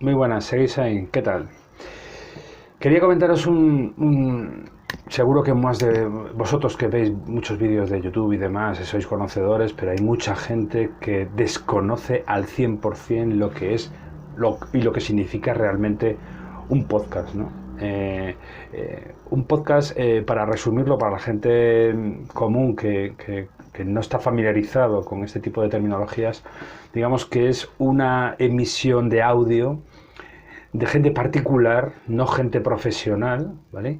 Muy buenas, seguís ahí. ¿Qué tal? Quería comentaros seguro que más de vosotros que veis muchos vídeos de YouTube y demás, sois conocedores, pero hay mucha gente que desconoce al 100% lo que es y lo que significa realmente un podcast, ¿no? Un podcast, para resumirlo, para la gente común que no está familiarizado con este tipo de terminologías, digamos que es una emisión de audio de gente particular, no gente profesional, ¿vale?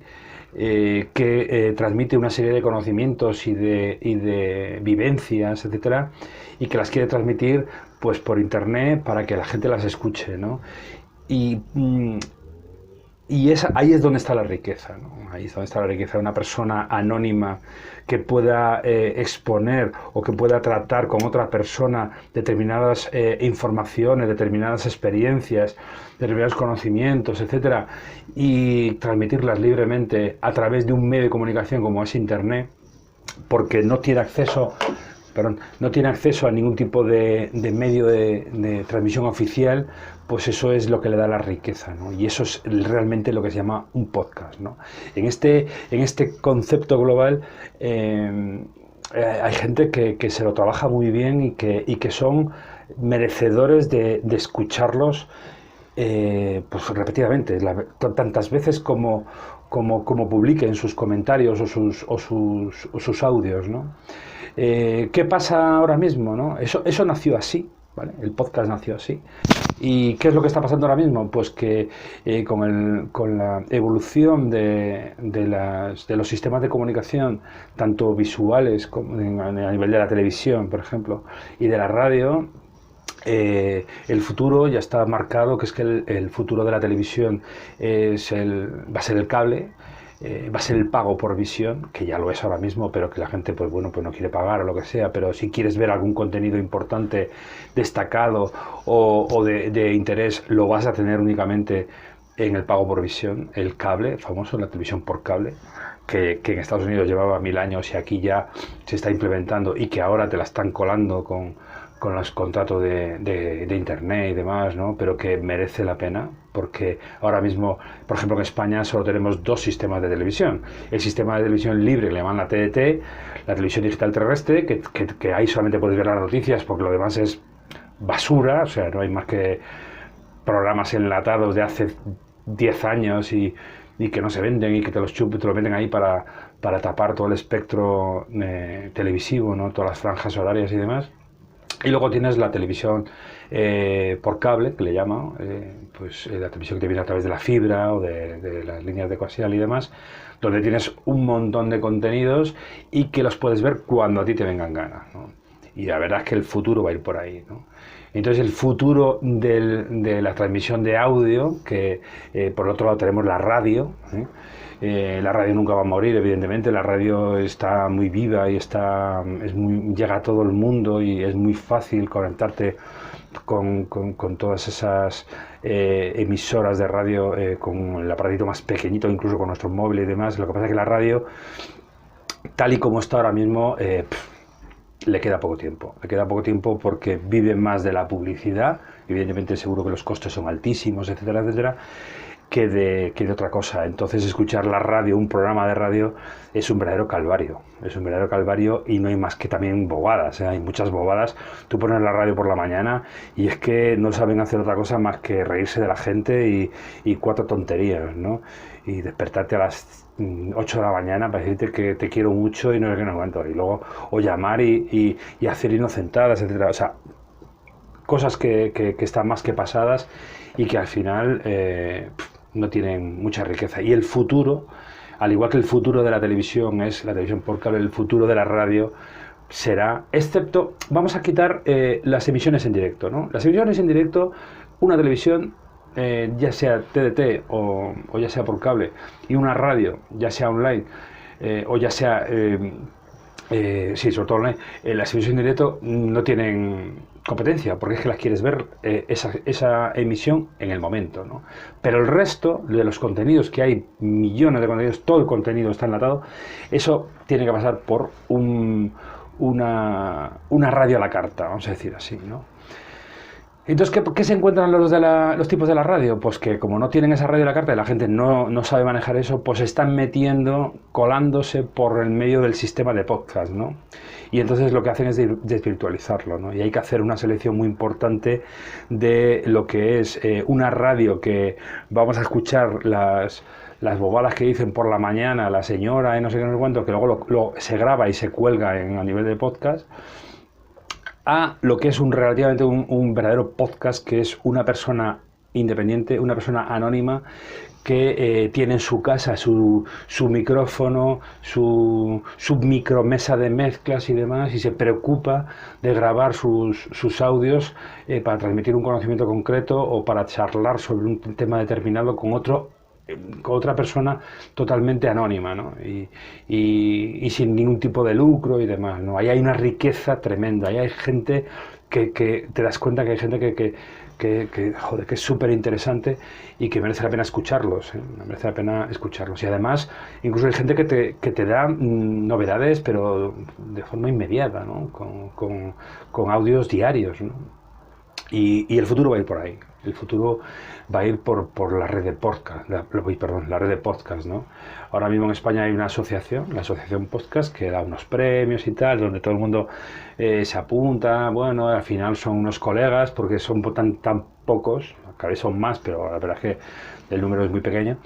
Que transmite una serie de conocimientos y de vivencias, etcétera, y que las quiere transmitir pues por internet para que la gente las escuche, ¿no? Y ahí es donde está la riqueza, ¿no? Ahí es donde está la riqueza de una persona anónima que pueda exponer o que pueda tratar con otra persona determinadas informaciones, determinadas experiencias, determinados conocimientos, etcétera, y transmitirlas libremente a través de un medio de comunicación como es Internet, porque no tiene acceso, perdón, no tiene acceso a ningún tipo de medio de transmisión oficial, pues eso es lo que le da la riqueza, ¿no? Y eso es realmente lo que se llama un podcast, ¿no? En este concepto global hay gente que se lo trabaja muy bien y que son merecedores de escucharlos pues repetidamente, tantas veces como publiquen sus comentarios o sus audios, ¿no? ¿Qué pasa ahora mismo, no? Eso nació así, ¿vale? El podcast nació así. ¿Y qué es lo que está pasando ahora mismo? Pues que con la evolución de los sistemas de comunicación, tanto visuales como a nivel de la televisión, por ejemplo, y de la radio, el futuro ya está marcado, que es que el futuro de la televisión va a ser el cable, va a ser el pago por visión, que ya lo es ahora mismo, pero que la gente pues bueno, pues no quiere pagar o lo que sea, pero si quieres ver algún contenido importante, destacado o de interés, lo vas a tener únicamente en el pago por visión, el cable, famoso, la televisión por cable, que en Estados Unidos llevaba 1000 años y aquí ya se está implementando y que ahora te la están colando con los contratos de internet y demás, ¿no? Pero que merece la pena, porque ahora mismo, por ejemplo, en España solo tenemos dos sistemas de televisión. El sistema de televisión libre, que le llaman la TDT, la televisión digital terrestre, que ahí solamente puedes ver las noticias, porque lo demás es basura, o sea, no hay más que programas enlatados de hace 10 años y que no se venden y que te lo venden ahí para tapar todo el espectro televisivo, ¿no? Todas las franjas horarias y demás. Y luego tienes la televisión por cable, que le llaman, pues la televisión que te viene a través de la fibra o de las líneas de coaxial y demás, donde tienes un montón de contenidos y que los puedes ver cuando a ti te vengan ganas, ¿no? Y la verdad es que el futuro va a ir por ahí, ¿no? Entonces el futuro de la transmisión de audio, que por otro lado tenemos la radio, ¿eh? La radio nunca va a morir, evidentemente. La radio está muy viva y llega a todo el mundo y es muy fácil conectarte con todas esas emisoras de radio con el aparatito más pequeñito, incluso con nuestros móviles y demás. Lo que pasa es que la radio, tal y como está ahora mismo, le queda poco tiempo. Le queda poco tiempo porque vive más de la publicidad. Evidentemente seguro que los costes son altísimos, etcétera, etcétera, que de otra cosa. Entonces escuchar la radio, un programa de radio, es un verdadero calvario. Es un verdadero calvario y no hay más que también bobadas, ¿eh? Hay muchas bobadas. Tú pones la radio por la mañana y es que no saben hacer otra cosa más que reírse de la gente y cuatro tonterías, ¿no? Y despertarte a las 8 de la mañana para decirte que te quiero mucho y no es que no aguanto. Y luego, o llamar y hacer inocentadas, etcétera. O sea, cosas que están más que pasadas y que al final no tienen mucha riqueza. Y el futuro, al igual que el futuro de la televisión es la televisión por cable, el futuro de la radio será, excepto, vamos a quitar las emisiones en directo, ¿no? Las emisiones en directo, una televisión, ya sea TDT o ya sea por cable, y una radio, ya sea online, o ya sea sí, sobre todo online, las emisiones en directo no tienen competencia, porque es que las quieres ver esa emisión en el momento, ¿no? Pero el resto de los contenidos, que hay millones de contenidos, todo el contenido está enlatado, eso tiene que pasar por una radio a la carta, vamos a decir así, ¿no? Entonces, ¿qué se encuentran los tipos de la radio? Pues que como no tienen esa radio a la carta y la gente no sabe manejar eso, pues se están metiendo, colándose por el medio del sistema de podcast, ¿no? Y entonces lo que hacen es desvirtualizarlo, ¿no? Y hay que hacer una selección muy importante de lo que es una radio que vamos a escuchar las bobadas que dicen por la mañana la señora y no sé qué, no sé cuánto, que luego se graba y se cuelga a nivel de podcast, a lo que es relativamente un verdadero podcast, que es una persona independiente, una persona anónima que tiene en su casa su micrófono, su micromesa de mezclas y demás, y se preocupa de grabar sus audios para transmitir un conocimiento concreto o para charlar sobre un tema determinado con otra persona totalmente anónima, ¿no? Y sin ningún tipo de lucro y demás, ¿no? Ahí hay una riqueza tremenda, ahí hay gente que te das cuenta que hay gente joder, que es súper interesante y que merece la pena escucharlos, ¿eh? Merece la pena escucharlos. Y además, incluso hay gente que te da novedades, pero de forma inmediata, ¿no? Con audios diarios, ¿no? Y el futuro va a ir por ahí. El futuro va a ir por la red de podcast, la red de podcast, ¿no? Ahora mismo en España hay una asociación, la Asociación Podcast, que da unos premios y tal, donde todo el mundo se apunta. Bueno, al final son unos colegas, porque son tan pocos, cada vez son más, pero la verdad es que el número es muy pequeño,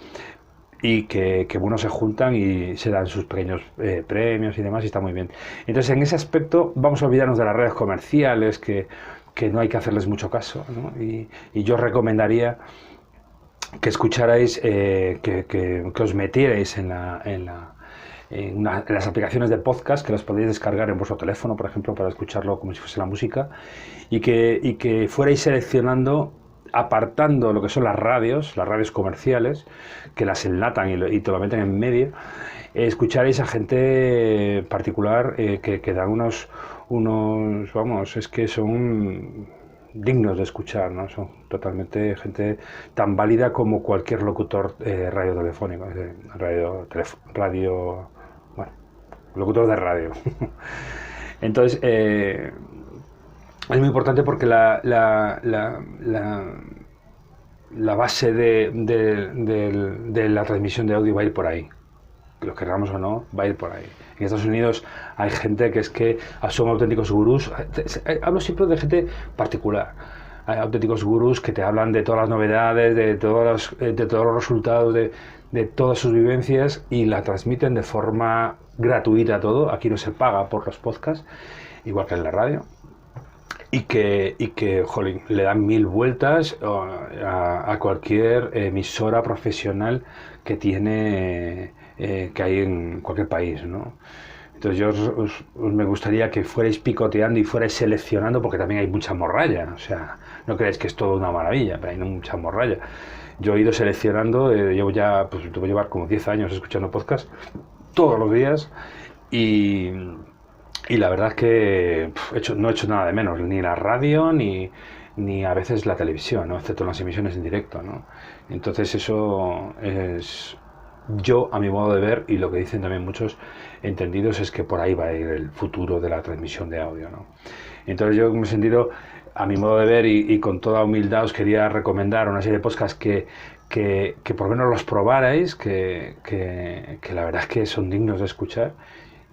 y que bueno, se juntan y se dan sus pequeños premios y demás, y está muy bien. Entonces, en ese aspecto vamos a olvidarnos de las redes comerciales, que no hay que hacerles mucho caso, ¿no? Y yo recomendaría que escucharais, que os metierais en las aplicaciones de podcast, que las podéis descargar en vuestro teléfono, por ejemplo, para escucharlo como si fuese la música, y que fuerais seleccionando, apartando lo que son las radios comerciales, que las enlatan y te lo meten en medio. Escucharéis a gente particular que dan unos, vamos, es que son dignos de escuchar, ¿no? Son totalmente gente tan válida como cualquier locutor radiotelefónico, bueno, locutor de radio. Entonces, es muy importante porque la base de la transmisión de audio va a ir por ahí. Lo queramos o no, va a ir por ahí. En Estados Unidos hay gente que son auténticos gurús. Hablo siempre de gente particular. Hay auténticos gurús que te hablan de todas las novedades, de todos los resultados, de todas sus vivencias, y la transmiten de forma gratuita todo. Aquí no se paga por los podcasts, igual que en la radio. Y que jolín, le dan 1000 vueltas a cualquier emisora profesional que hay en cualquier país, ¿no? Entonces me gustaría que fuerais picoteando y fuerais seleccionando, porque también hay mucha morralla, o sea, no creáis que es todo una maravilla, pero hay mucha morralla. Yo he ido seleccionando, llevo llevar como 10 años escuchando podcast todos los días, y la verdad es que no he hecho nada de menos, ni la radio, ni a veces la televisión, ¿no? Excepto en las emisiones en directo, ¿no? Entonces eso es, yo a mi modo de ver, y lo que dicen también muchos entendidos, es que por ahí va a ir el futuro de la transmisión de audio, ¿no? Entonces yo, en ese sentido, a mi modo de ver y con toda humildad, os quería recomendar una serie de podcasts que por lo menos los probarais, que la verdad es que son dignos de escuchar,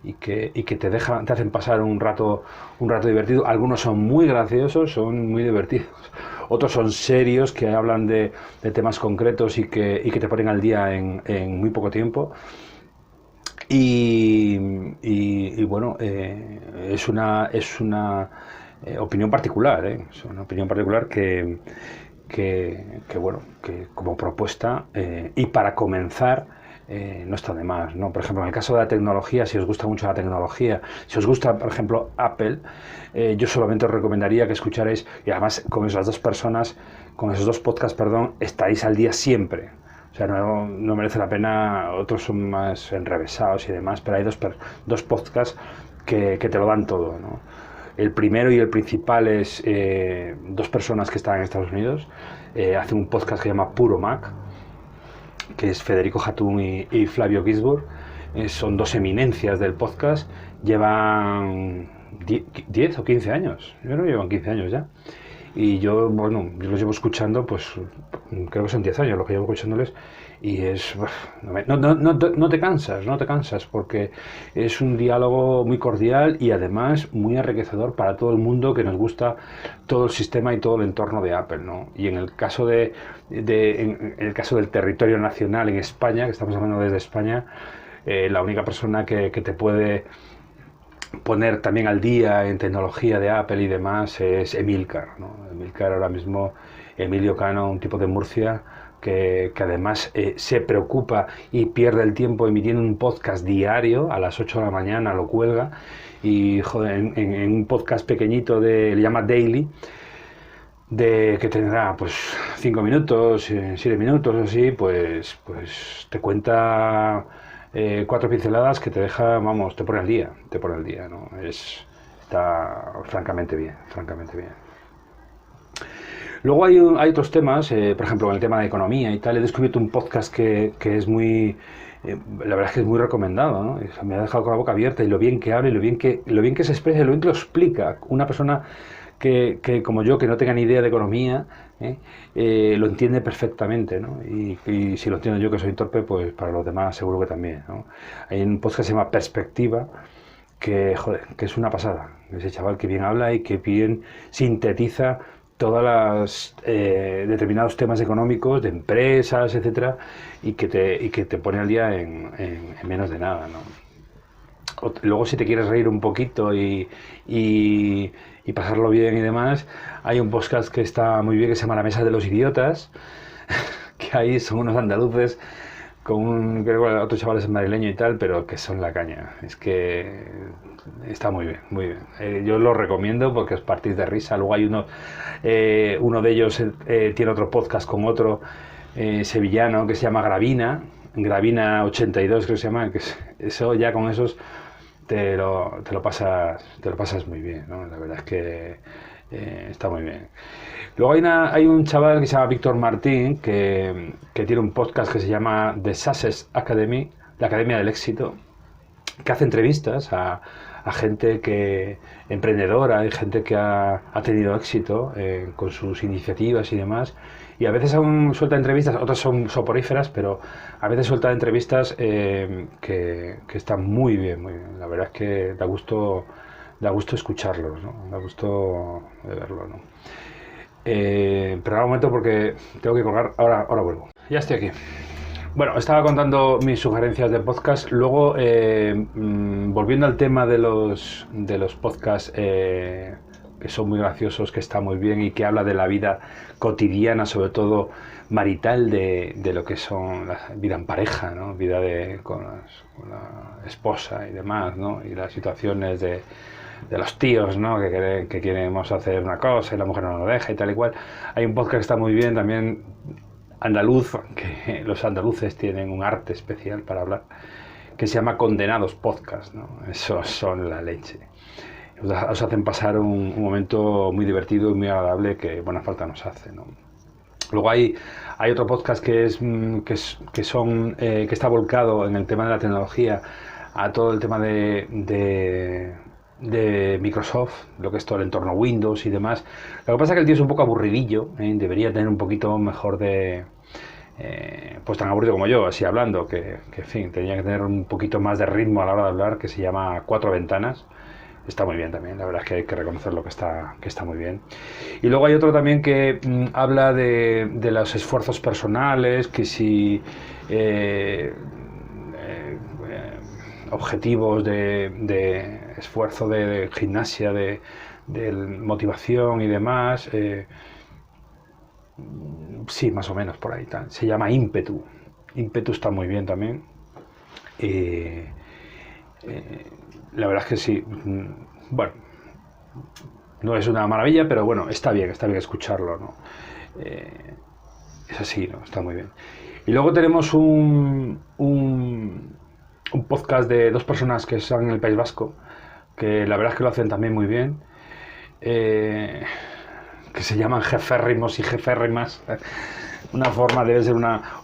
y que te hacen pasar un rato divertido. Algunos son muy graciosos, son muy divertidos. Otros son serios, que hablan de temas concretos y que te ponen al día en muy poco tiempo. Y bueno, es una opinión particular, ¿eh? Es una opinión particular que bueno, que como propuesta, y para comenzar, no está de más, ¿no? Por ejemplo, en el caso de la tecnología, si os gusta mucho la tecnología, si os gusta, por ejemplo, Apple, yo solamente os recomendaría que escucharais, y además con esos dos podcasts, estáis al día siempre. O sea, no merece la pena. Otros son más enrevesados y demás, pero hay dos podcasts que te lo dan todo, ¿no? El primero y el principal es dos personas que están en Estados Unidos, hacen un podcast que se llama Puro Mac, que es Federico Jatún y Flavio Gisburg. Son dos eminencias del podcast, llevan 10 o 15 años, yo creo que llevan 15 años ya, Y yo, bueno, yo los llevo escuchando, pues creo que son 10 años lo que llevo escuchándoles y es... no te cansas, no te cansas, porque es un diálogo muy cordial y además muy enriquecedor para todo el mundo que nos gusta todo el sistema y todo el entorno de Apple, ¿no? Y en el caso en el caso del territorio nacional en España, que estamos hablando desde España, la única persona que te puede poner también al día en tecnología de Apple y demás es Emilcar, ¿no? Emilcar ahora mismo, Emilio Cano, un tipo de Murcia que además se preocupa y pierde el tiempo emitiendo un podcast diario a las 8 de la mañana, lo cuelga y joder, en un podcast pequeñito le llama Daily, que tendrá pues 5 minutos, 7 minutos o así, pues te cuenta 4 pinceladas que te deja, vamos, te pone al día, ¿no? Está francamente bien, francamente bien. Luego hay otros temas, por ejemplo, en el tema de economía y tal, he descubierto un podcast que es muy, la verdad es que es muy recomendado, ¿no? Me ha dejado con la boca abierta y lo bien que habla y lo bien que se expresa y lo bien que lo explica. Una persona que como yo, que no tenga ni idea de economía, lo entiende perfectamente, ¿no? Y si lo entiendo yo, que soy torpe, pues para los demás seguro que también, ¿no? Hay un podcast que se llama Perspectiva, que, joder, que es una pasada. Ese chaval que bien habla y que bien sintetiza todos los determinados temas económicos de empresas, etcétera, y que te pone al día en menos de nada, ¿no? Luego, si te quieres reír un poquito y pasarlo bien y demás, hay un podcast que está muy bien que se llama La Mesa de los Idiotas, que ahí son unos andaluces con creo que otros chavales madrileños y tal, pero que son la caña. Es que está muy bien, muy bien. Yo lo recomiendo porque os partís de risa. Luego hay uno de ellos tiene otro podcast con otro sevillano que se llama Gravina 82 creo que se llama, eso ya con esos te lo pasas muy bien, ¿no? La verdad es que está muy bien. Luego hay un chaval que se llama Víctor Martín que tiene un podcast que se llama The Success Academy, la Academia del Éxito, que hace entrevistas a gente emprendedora y gente que ha tenido éxito con sus iniciativas y demás. Y a veces aún suelta entrevistas, otras son soporíferas, pero a veces suelta entrevistas que están muy bien, muy bien. La verdad es que da gusto escucharlos, ¿no? Da gusto verlo, ¿no? Pero ahora un momento porque tengo que colgar, ahora vuelvo. Ya estoy aquí. Bueno, estaba contando mis sugerencias de podcast. Luego, volviendo al tema de los podcasts que son muy graciosos, que está muy bien y que habla de la vida cotidiana, sobre todo marital, de lo que son la vida en pareja, ¿no? Vida con la esposa y demás, ¿no? Y las situaciones de los tíos, ¿no? Que queremos hacer una cosa y la mujer no nos deja y tal y cual. Hay un podcast que está muy bien también, andaluz, que los andaluces tienen un arte especial para hablar, que se llama Condenados Podcast, ¿no? Esos son la leche. Os hacen pasar un momento muy divertido y muy agradable que buena falta nos hace, ¿no? Luego hay otro podcast que está volcado en el tema de la tecnología, a todo el tema de Microsoft, lo que es todo el entorno Windows y demás. Lo que pasa es que el tío es un poco aburridillo, debería tener un poquito mejor pues tan aburrido como yo, así hablando, que en fin, tenía que tener un poquito más de ritmo a la hora de hablar, que se llama Cuatro Ventanas. Está muy bien también, la verdad es que hay que reconocerlo que está muy bien. Y luego hay otro también que habla de los esfuerzos personales, que si objetivos de esfuerzo, de gimnasia, de motivación y demás. Sí, más o menos por ahí. Se llama Ímpetu. Ímpetu está muy bien también. La verdad es que sí. Bueno, no es una maravilla, pero bueno, está bien escucharlo, ¿no? Es así, ¿no? Está muy bien. Y luego tenemos un podcast de dos personas que están en el País Vasco, que la verdad es que lo hacen también muy bien, que se llaman jeférrimos y jeférrimas. Una forma, debe ser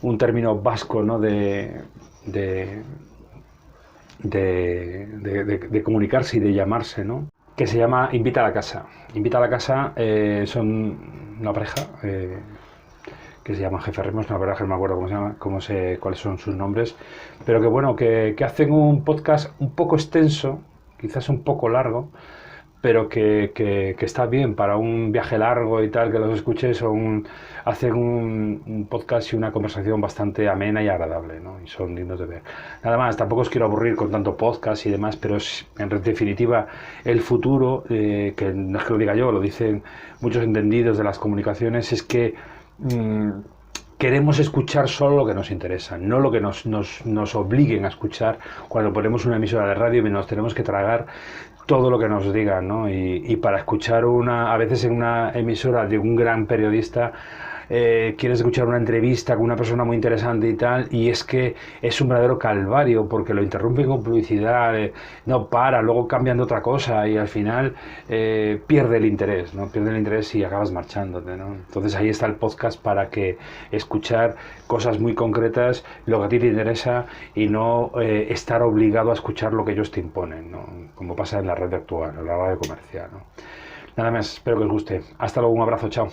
un término vasco, ¿no? de comunicarse y de llamarse, ¿no? que se llama Invita a la casa. Invita a la casa son una pareja que se llama Jefe Remos, la verdad que no me acuerdo cómo se llama, cuáles son sus nombres, pero que bueno, que hacen un podcast un poco extenso, quizás un poco largo, pero que está bien para un viaje largo y tal, que los escuches, hacen un podcast y una conversación bastante amena y agradable, ¿no? Y son dignos de ver. Nada más, tampoco os quiero aburrir con tanto podcast y demás, pero en definitiva el futuro, que no es que lo diga yo, lo dicen muchos entendidos de las comunicaciones, es que queremos escuchar solo lo que nos interesa, no lo que nos obliguen a escuchar cuando ponemos una emisora de radio y nos tenemos que tragar todo lo que nos digan, ¿no? Y para escuchar a veces en una emisora de un gran periodista, quieres escuchar una entrevista con una persona muy interesante y tal, y es que es un verdadero calvario porque lo interrumpen con publicidad, no para, luego cambian de otra cosa y al final pierde el interés, ¿no? Pierde el interés y acabas marchándote, ¿no? Entonces ahí está el podcast para que escuchar cosas muy concretas, lo que a ti te interesa y no estar obligado a escuchar lo que ellos te imponen, ¿no? Como pasa en la red actual, en la radio comercial, ¿no? Nada más, espero que os guste. Hasta luego, un abrazo, chao.